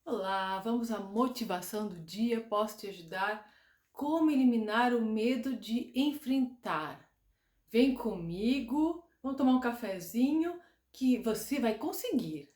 Olá, vamos à motivação do dia. Posso te ajudar? Como eliminar o medo de enfrentar? Vem comigo, vamos tomar um cafezinho que você vai conseguir.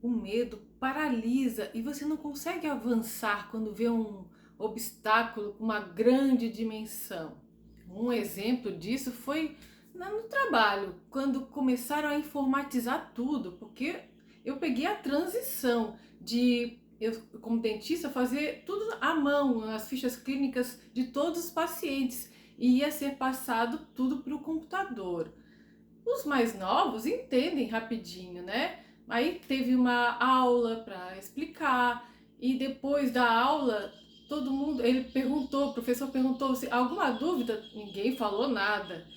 O medo paralisa e você não consegue avançar quando vê um obstáculo com uma grande dimensão. Um exemplo disso foi no trabalho, quando começaram a informatizar tudo, porque eu peguei a transição de eu, como dentista, fazer tudo à mão, as fichas clínicas de todos os pacientes, e ia ser passado tudo para o computador. Os mais novos entendem rapidinho, né? Aí teve uma aula para explicar e depois da aula todo mundo, ele perguntou, o professor perguntou se alguma dúvida, ninguém falou nada.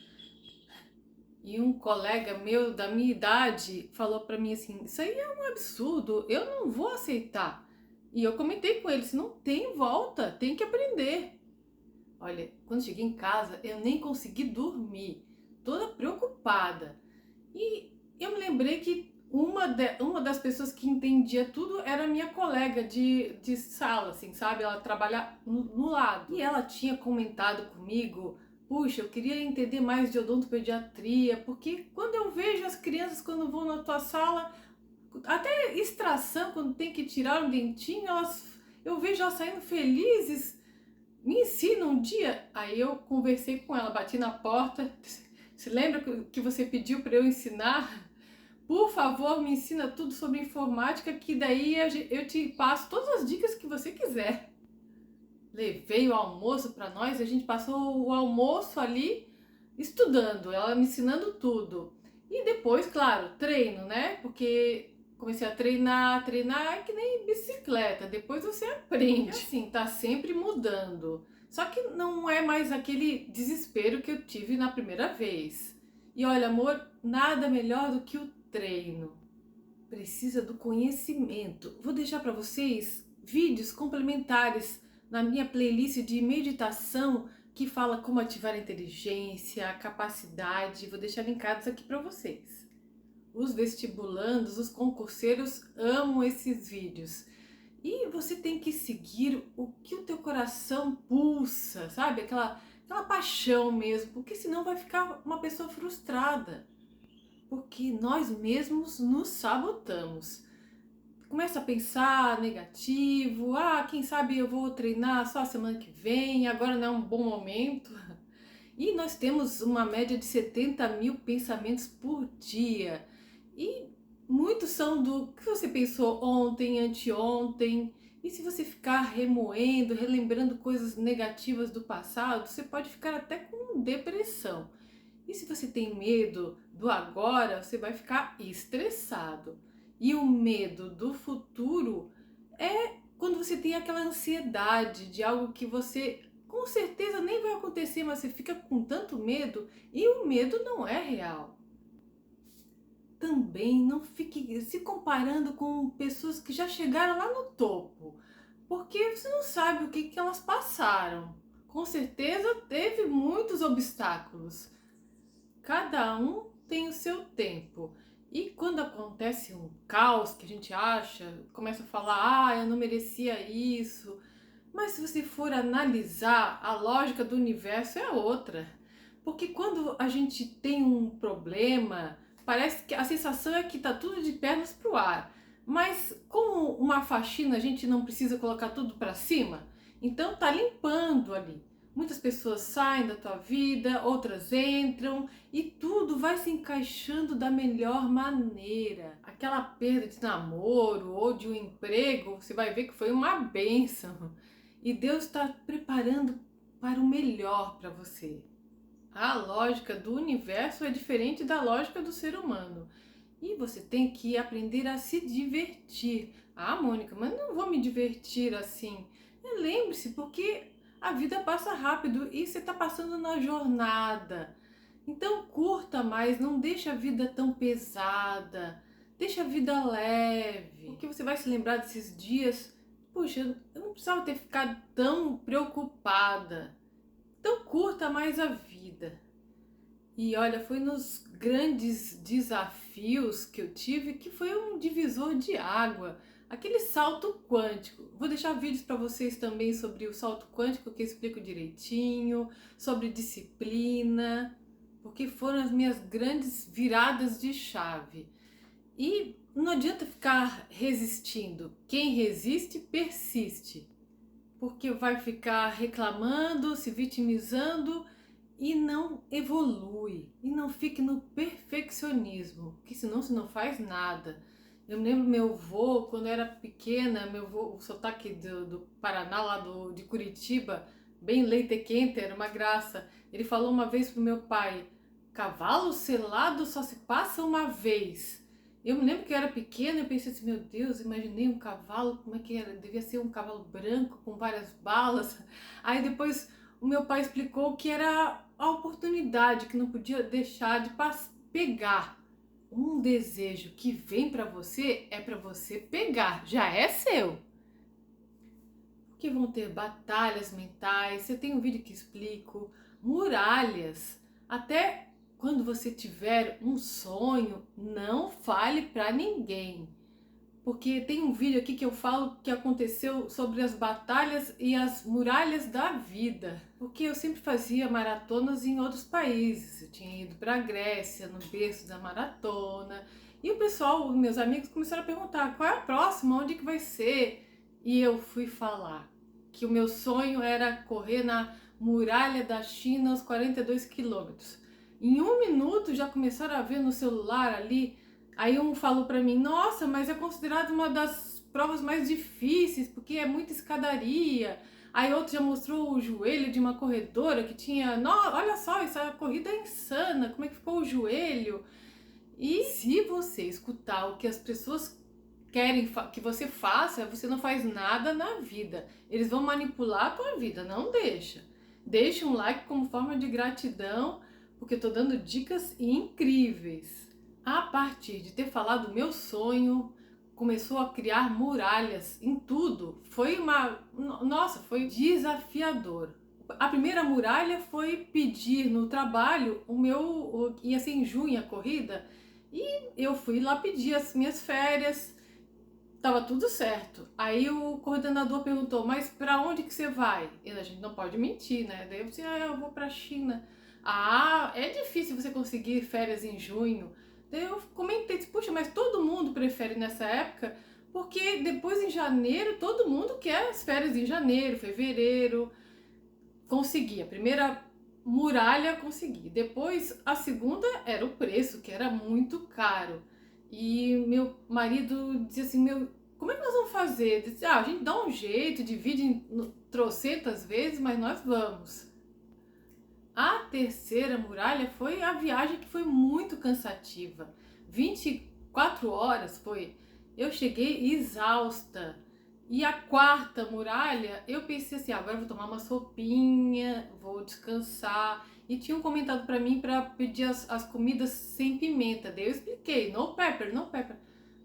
E um colega meu da minha idade falou para mim assim: "Isso aí é um absurdo, eu não vou aceitar". E eu comentei com ele: "Se não tem volta, tem que aprender". Olha, quando cheguei em casa, eu nem consegui dormir, toda preocupada. E eu me lembrei que uma das pessoas que entendia tudo era minha colega de sala, assim, sabe? Ela trabalha no lado. E ela tinha comentado comigo: puxa, eu queria entender mais de odontopediatria, porque quando eu vejo as crianças quando vão na tua sala, até extração, quando tem que tirar um dentinho, eu vejo elas saindo felizes. Me ensina um dia. Aí eu conversei com ela, bati na porta. Se lembra que você pediu para eu ensinar? Por favor, me ensina tudo sobre informática, que daí eu te passo todas as dicas que você quiser. Levei o almoço para nós, a gente passou o almoço ali estudando, ela me ensinando tudo. E depois, claro, treino, né? Porque comecei a treinar é que nem bicicleta, depois você aprende. E assim, tá sempre mudando. Só que não é mais aquele desespero que eu tive na primeira vez. E olha, amor, nada melhor do que o treino. Precisa do conhecimento. Vou deixar para vocês vídeos complementares na minha playlist de meditação que fala como ativar a inteligência, a capacidade. Vou deixar linkados aqui para vocês. Os vestibulandos, os concurseiros amam esses vídeos. E você tem que seguir o que o teu coração pulsa, sabe? Aquela paixão mesmo, porque senão vai ficar uma pessoa frustrada. Porque nós mesmos nos sabotamos. Começa a pensar negativo, quem sabe eu vou treinar só a semana que vem, agora não é um bom momento. E nós temos uma média de 70 mil pensamentos por dia. E muitos são do que você pensou ontem, anteontem. E se você ficar remoendo, relembrando coisas negativas do passado, você pode ficar até com depressão. E se você tem medo do agora, você vai ficar estressado. E o medo do futuro é quando você tem aquela ansiedade de algo que você com certeza nem vai acontecer, mas você fica com tanto medo e o medo não é real. Também não fique se comparando com pessoas que já chegaram lá no topo, porque você não sabe o que elas passaram. Com certeza teve muitos obstáculos. Cada um tem o seu tempo. E quando acontece um caos que a gente acha, começa a falar, eu não merecia isso. Mas se você for analisar, a lógica do universo é outra. Porque quando a gente tem um problema, parece que a sensação é que tá tudo de pernas pro ar. Mas como uma faxina a gente não precisa colocar tudo para cima, então tá limpando ali. Muitas pessoas saem da tua vida, outras entram e tudo vai se encaixando da melhor maneira. Aquela perda de namoro ou de um emprego, você vai ver que foi uma bênção. E Deus está preparando para o melhor para você. A lógica do universo é diferente da lógica do ser humano. E você tem que aprender a se divertir. Mônica, mas não vou me divertir assim. Lembre-se, porque A vida passa rápido e você está passando na jornada. Então curta mais, não deixa a vida tão pesada, deixa a vida leve. Porque você vai se lembrar desses dias, puxa, eu não precisava ter ficado tão preocupada. Então curta mais a vida. E olha, foi nos grandes desafios que eu tive que foi um divisor de água, aquele salto quântico. Vou deixar vídeos para vocês também sobre o salto quântico que eu explico direitinho, sobre disciplina, porque foram as minhas grandes viradas de chave. E não adianta ficar resistindo. Quem resiste, persiste. Porque vai ficar reclamando, se vitimizando e não evolui. E não fique no perfeccionismo, porque senão você não faz nada. Eu me lembro meu avô, quando eu era pequena, meu avô, o sotaque do Paraná, lá de Curitiba, bem leite quente, era uma graça. Ele falou uma vez pro meu pai: cavalo selado só se passa uma vez. Eu me lembro que eu era pequena e pensei assim, meu Deus, imaginei um cavalo, como é que era? Devia ser um cavalo branco com várias balas. Aí depois o meu pai explicou que era a oportunidade, que não podia deixar de pegar. Um desejo que vem para você é para você pegar, já é seu. Porque vão ter batalhas mentais, você tem um vídeo que explico, muralhas, até quando você tiver um sonho, não fale para ninguém. Porque tem um vídeo aqui que eu falo que aconteceu sobre as batalhas e as muralhas da vida. Porque eu sempre fazia maratonas em outros países. Eu tinha ido para a Grécia, no berço da maratona. E o pessoal, meus amigos, começaram a perguntar qual é a próxima, onde que vai ser? E eu fui falar que o meu sonho era correr na muralha da China aos 42 quilômetros. Em um minuto já começaram a ver no celular ali. Aí um falou pra mim, nossa, mas é considerado uma das provas mais difíceis, porque é muita escadaria. Aí outro já mostrou o joelho de uma corredora que tinha, olha só, essa corrida é insana, como é que ficou o joelho? E se você escutar o que as pessoas querem que você faça, você não faz nada na vida. Eles vão manipular a tua vida, não deixa. Deixa um like como forma de gratidão, porque eu tô dando dicas incríveis. A partir de ter falado o meu sonho, começou a criar muralhas em tudo. Foi desafiador. A primeira muralha foi pedir no trabalho ia ser em junho a corrida, e eu fui lá pedir as minhas férias. Tava tudo certo. Aí o coordenador perguntou, mas para onde que você vai? E a gente não pode mentir, né? Daí eu disse, eu vou pra China. Ah, é difícil você conseguir férias em junho. Daí eu comentei, disse, puxa, mas todo mundo prefere nessa época, porque depois em janeiro, todo mundo quer as férias em janeiro, fevereiro. Consegui, a primeira muralha consegui. Depois, a segunda era o preço, que era muito caro. E meu marido dizia assim, como é que nós vamos fazer? Eu disse, a gente dá um jeito, divide em trocentas vezes, mas nós vamos. A terceira muralha foi a viagem que foi muito cansativa. 24 horas foi. Eu cheguei exausta. E a quarta muralha, eu pensei assim, agora eu vou tomar uma sopinha, vou descansar. E tinham comentado para mim para pedir as comidas sem pimenta. Daí eu expliquei, no pepper, no pepper.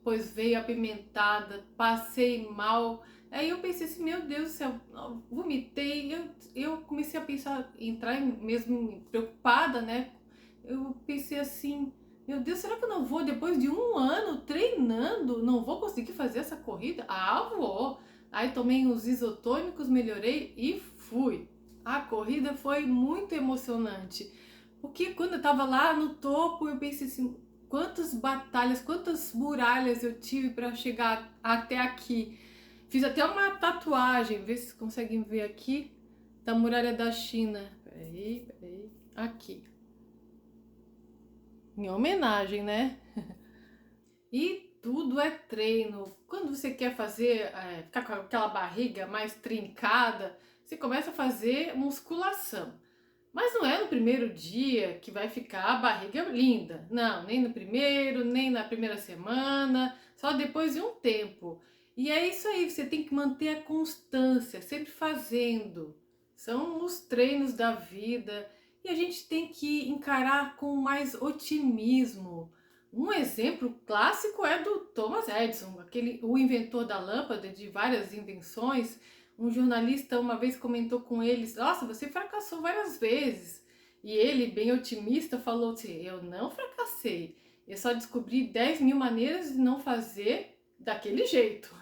Pois veio apimentada, passei mal. Aí eu pensei assim, meu Deus do céu, vomitei. Eu comecei a pensar, entrar mesmo preocupada, né? Eu pensei assim, meu Deus, será que eu não vou, depois de um ano treinando, não vou conseguir fazer essa corrida? Ah, vou! Aí tomei uns isotônicos, melhorei e fui. A corrida foi muito emocionante, porque quando eu tava lá no topo, eu pensei assim, quantas batalhas, quantas muralhas eu tive para chegar até aqui. Fiz até uma tatuagem, vê se vocês conseguem ver aqui, da muralha da China. Peraí, aqui. Em homenagem, né? E tudo é treino. Quando você quer fazer, ficar com aquela barriga mais trincada, você começa a fazer musculação. Mas não é no primeiro dia que vai ficar a barriga linda. Não, nem no primeiro, nem na primeira semana, só depois de um tempo. E é isso aí, você tem que manter a constância, sempre fazendo. são os treinos da vida e a gente tem que encarar com mais otimismo. Um exemplo clássico é do Thomas Edison, o inventor da lâmpada, de várias invenções. Um jornalista uma vez comentou com ele: Nossa, você fracassou várias vezes. E ele, bem otimista, falou assim: Eu não fracassei, eu só descobri 10.000 maneiras de não fazer daquele jeito.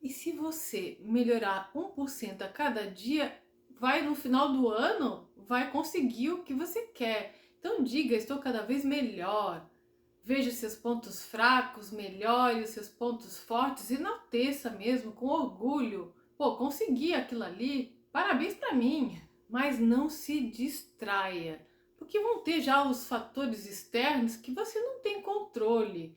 E se você melhorar 1% a cada dia, vai no final do ano, vai conseguir o que você quer. Então diga, estou cada vez melhor. Veja os seus pontos fracos, melhore os seus pontos fortes e enalteça mesmo, com orgulho. Pô, consegui aquilo ali, parabéns para mim. Mas não se distraia, porque vão ter já os fatores externos que você não tem controle.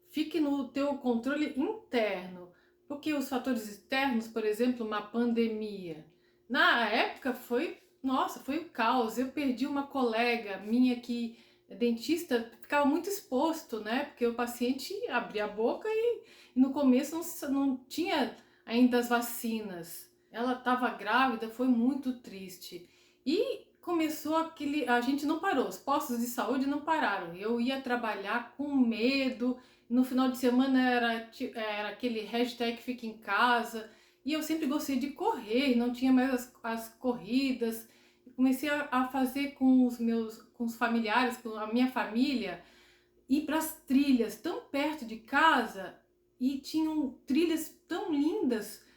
Fique no teu controle interno, porque os fatores externos, por exemplo, uma pandemia, na época nossa, foi o caos. Eu perdi uma colega minha que é dentista, ficava muito exposto, né? Porque o paciente abria a boca e no começo não tinha ainda as vacinas. Ela estava grávida, foi muito triste. E começou a gente não parou, os postos de saúde não pararam. Eu ia trabalhar com medo. No final de semana era aquele hashtag fica em casa. E eu sempre gostei de correr, não tinha mais as corridas. Comecei a fazer com os familiares, com a minha família, ir para as trilhas tão perto de casa e tinham trilhas tão lindas,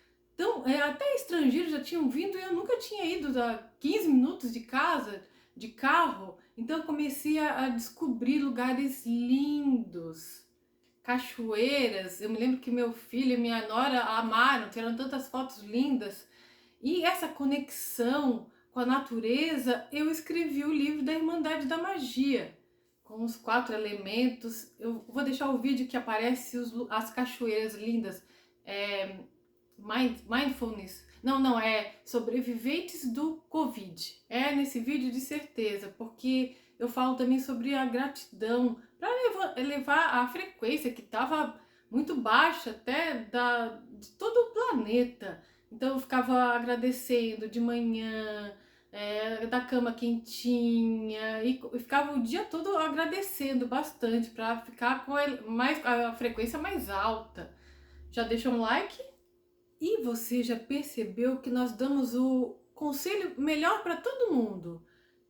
até estrangeiros já tinham vindo e eu nunca tinha ido a 15 minutos de casa, de carro. Então eu comecei a descobrir lugares lindos, cachoeiras. Eu me lembro que meu filho e minha nora amaram, tiraram tantas fotos lindas. E essa conexão com a natureza, eu escrevi o livro da Irmandade da Magia, com os 4 elementos. Eu vou deixar o vídeo que aparece as cachoeiras lindas. Mindfulness. Não, é sobreviventes do Covid. É nesse vídeo de certeza, porque eu falo também sobre a gratidão, para elevar a frequência que estava muito baixa até de todo o planeta. Então eu ficava agradecendo de manhã, da cama quentinha, e ficava o dia todo agradecendo bastante para ficar com a frequência mais alta. Já deixa um like? E você já percebeu que nós damos o conselho melhor para todo mundo?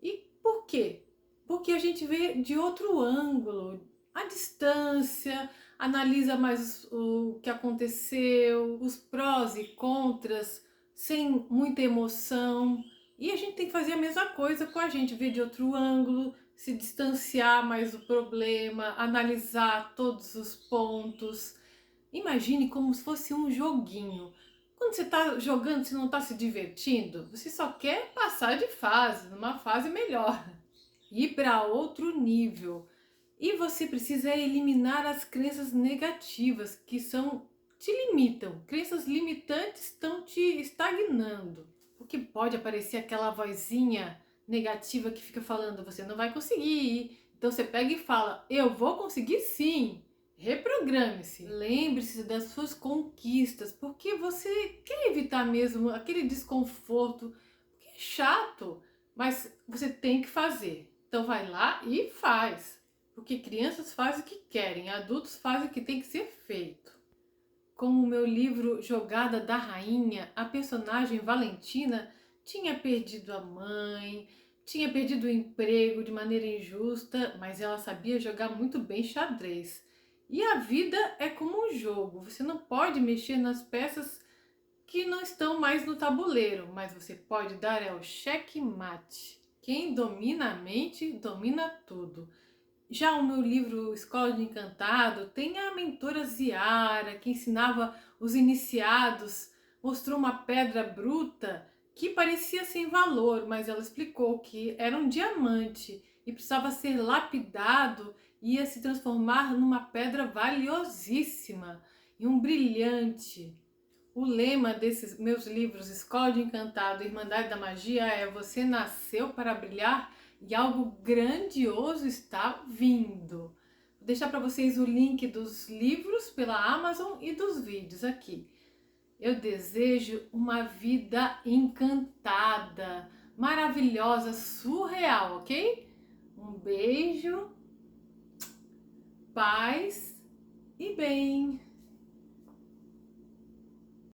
E por quê? Porque a gente vê de outro ângulo, a distância, analisa mais o que aconteceu, os prós e contras, sem muita emoção. E a gente tem que fazer a mesma coisa com a gente, ver de outro ângulo, se distanciar mais do problema, analisar todos os pontos. Imagine como se fosse um joguinho. Quando você está jogando, você não está se divertindo, você só quer passar de fase, numa fase melhor, ir para outro nível. E você precisa eliminar as crenças negativas que te limitam. Crenças limitantes estão te estagnando. Porque pode aparecer aquela vozinha negativa que fica falando, você não vai conseguir. Então você pega e fala, eu vou conseguir sim. Reprograme-se. Lembre-se das suas conquistas, porque você quer evitar mesmo aquele desconforto, que é chato, mas você tem que fazer. Então vai lá e faz. Porque crianças fazem o que querem, adultos fazem o que tem que ser feito. Como o meu livro Jogada da Rainha, a personagem Valentina tinha perdido a mãe, tinha perdido o emprego de maneira injusta, mas ela sabia jogar muito bem xadrez. E a vida é como um jogo, você não pode mexer nas peças que não estão mais no tabuleiro, mas você pode dar o checkmate. Quem domina a mente, domina tudo. Já o meu livro Escola de Encantado tem a mentora Ziara, que ensinava os iniciados, mostrou uma pedra bruta que parecia sem valor, mas ela explicou que era um diamante e precisava ser lapidado e ia se transformar numa pedra valiosíssima e um brilhante. O lema desses meus livros, Escola de Encantado e Irmandade da Magia, é: você nasceu para brilhar e algo grandioso está vindo. Vou deixar para vocês o link dos livros pela Amazon e dos vídeos aqui. Eu desejo uma vida encantada, maravilhosa, surreal, ok? Um beijo, paz e bem.